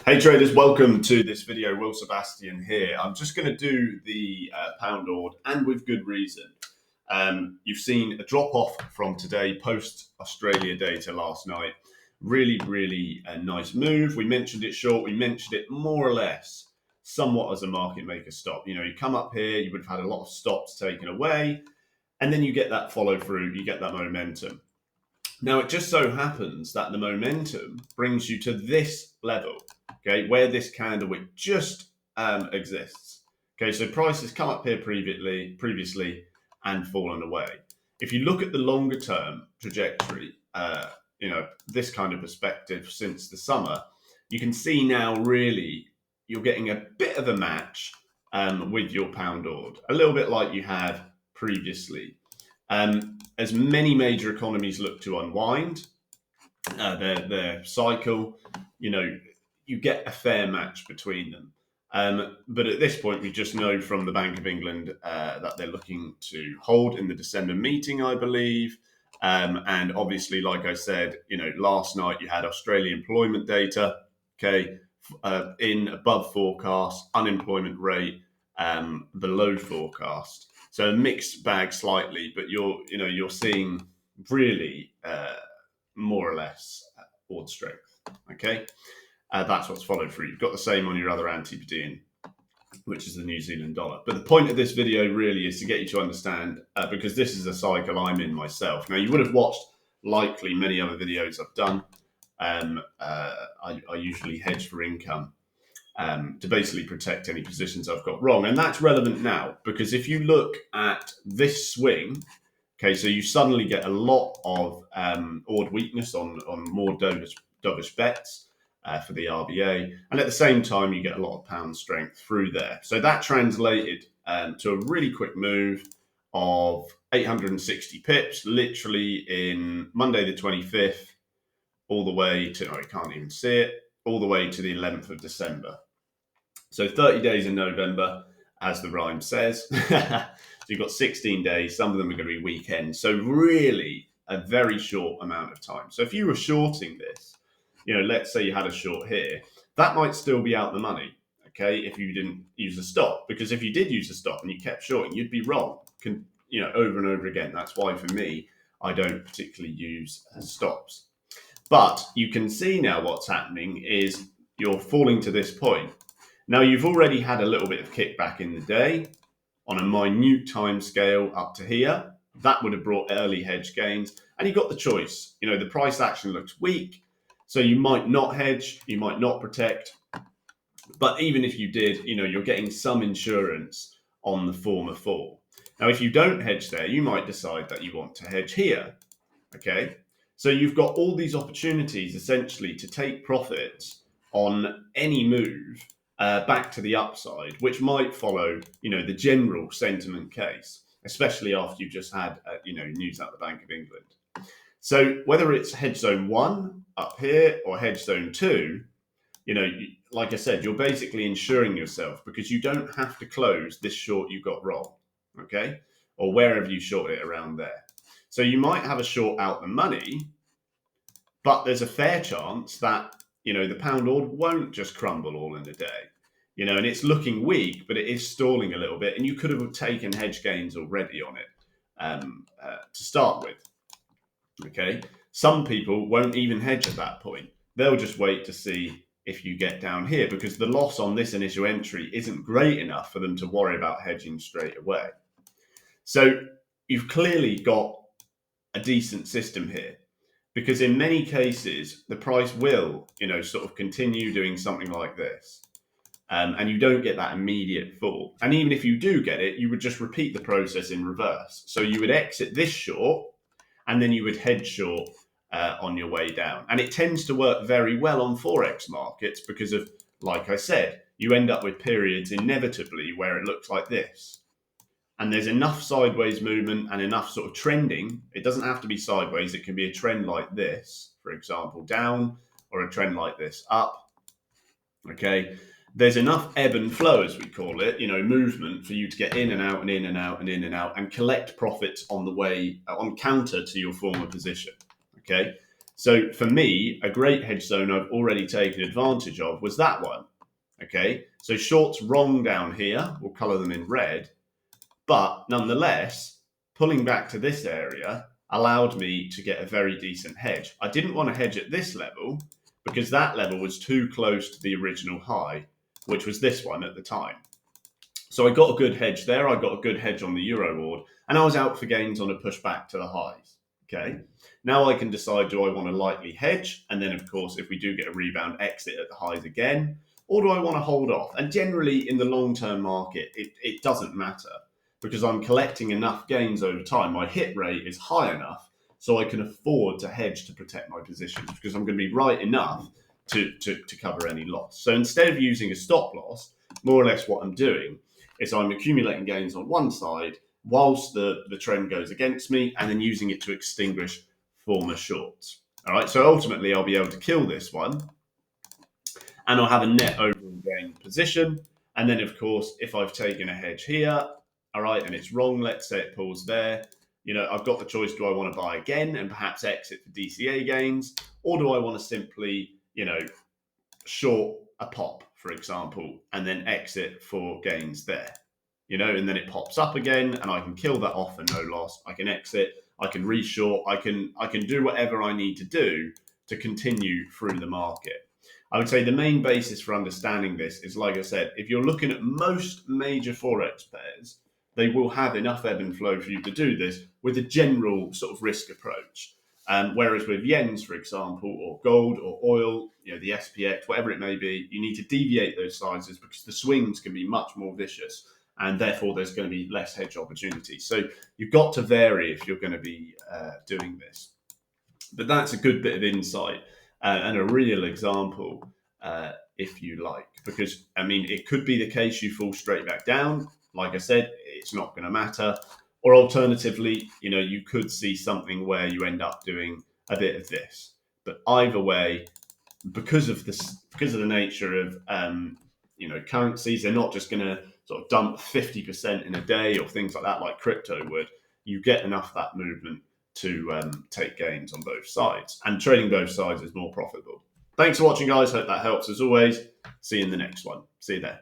Hey traders, welcome to this video. Will Sebastian here. I'm just going to do the pound ord, and with good reason. You've seen a drop off from today post Australia data last night. Really a nice move. We mentioned it short. We mentioned it more or less somewhat as a market maker stop. You come up here, you would have had a lot of stops taken away, and then you get that follow through, you get that momentum. Now, it just so happens that the momentum brings you to this level, okay, where this candlewick just exists. Okay, so prices come up here previously and fallen away. If you look at the longer term trajectory, this kind of perspective since the summer, you can see now really you're getting a bit of a match with your pound ord, a little bit like you had previously. As many major economies look to unwind their cycle, you get a fair match between them. But at this point, we just know from the Bank of England that they're looking to hold in the December meeting, I believe. And obviously, like I said, last night you had Australian employment data, okay, in above forecast, unemployment rate below forecast. So a mixed bag slightly, but you're seeing really more or less ord strength. Okay, that's what's followed through. You've got the same on your other antipodean, which is the New Zealand dollar. But the point of this video really is to get you to understand, because this is a cycle I'm in myself. Now, you would have watched likely many other videos I've done. I usually hedge for income. To basically protect any positions I've got wrong. And that's relevant now, because if you look at this swing, okay, so you suddenly get a lot of ord weakness on more dovish bets for the RBA. And at the same time, you get a lot of pound strength through there. So that translated to a really quick move of 860 pips, literally in Monday the 25th, all the way to, I can't even see it, all the way to the 11th of December. So 30 days in November, as the rhyme says. So you've got 16 days. Some of them are going to be weekends. So really a very short amount of time. So if you were shorting this, let's say you had a short here, that might still be out the money, okay, if you didn't use a stop. Because if you did use a stop and you kept shorting, you'd be wrong, over and over again. That's why for me, I don't particularly use stops. But you can see now what's happening is you're falling to this point. Now, you've already had a little bit of kickback in the day on a minute time scale up to here. That would have brought early hedge gains. And you got the choice. The price action looks weak. So you might not hedge, you might not protect. But even if you did, you're getting some insurance on the former fall. Now, if you don't hedge there, you might decide that you want to hedge here. Okay. So you've got all these opportunities essentially to take profits on any move back to the upside, which might follow, the general sentiment case, especially after you've just had, news out of the Bank of England. So whether it's hedge zone 1 up here or hedge zone 2, like I said, you're basically insuring yourself because you don't have to close this short you got wrong, okay, or wherever you short it around there. So you might have a short out the money, but there's a fair chance that, the pound ord won't just crumble all in a day. And it's looking weak, but it is stalling a little bit. And you could have taken hedge gains already on it to start with. Okay. Some people won't even hedge at that point. They'll just wait to see if you get down here, because the loss on this initial entry isn't great enough for them to worry about hedging straight away. So you've clearly got a decent system here, because in many cases, the price will, sort of continue doing something like this. And you don't get that immediate fall. And even if you do get it, you would just repeat the process in reverse. So you would exit this short, and then you would hedge short on your way down. And it tends to work very well on Forex markets because of, like I said, you end up with periods inevitably where it looks like this. And there's enough sideways movement and enough sort of trending. It doesn't have to be sideways. It can be a trend like this, for example, down, or a trend like this, up. Okay. There's enough ebb and flow, as we call it, movement for you to get in and out and in and out and in and out and collect profits on the way, on counter to your former position. Okay. So for me, a great hedge zone I've already taken advantage of was that one. Okay, so shorts wrong down here, we'll color them in red, but nonetheless, pulling back to this area allowed me to get a very decent hedge. I didn't want to hedge at this level because that level was too close to the original high, which was this one at the time. So I got a good hedge there. I got a good hedge on the euro ward, and I was out for gains on a push back to the highs. Okay. Now I can decide, do I want to lightly hedge? And then, of course, if we do get a rebound, exit at the highs again, or do I want to hold off? And generally, in the long-term market, it doesn't matter because I'm collecting enough gains over time. My hit rate is high enough so I can afford to hedge to protect my positions because I'm going to be right enough to cover any loss. So instead of using a stop loss, more or less what I'm doing is I'm accumulating gains on one side whilst the trend goes against me and then using it to extinguish former shorts. All right, so ultimately I'll be able to kill this one and I'll have a net overall gain position. And then, of course, if I've taken a hedge here, all right, and it's wrong, let's say it pulls there, I've got the choice, do I want to buy again and perhaps exit for DCA gains, or do I want to simply, short a pop, for example, and then exit for gains there, and then it pops up again and I can kill that off for no loss. I can exit, I can reshort, I can do whatever I need to do to continue through the market. I would say the main basis for understanding this is, like I said, if you're looking at most major Forex pairs, they will have enough ebb and flow for you to do this with a general sort of risk approach. Whereas with yens, for example, or gold or oil, the SPX, whatever it may be, you need to deviate those sizes because the swings can be much more vicious and therefore there's going to be less hedge opportunities. So you've got to vary if you're going to be doing this. But that's a good bit of insight and a real example, if you like, because, it could be the case you fall straight back down. Like I said, it's not going to matter. Or alternatively, you could see something where you end up doing a bit of this. But either way, because of the nature of currencies, they're not just going to sort of dump 50% in a day or things like that, like crypto would. You get enough of that movement to take gains on both sides, and trading both sides is more profitable. Thanks for watching, guys. Hope that helps. As always, see you in the next one. See you there.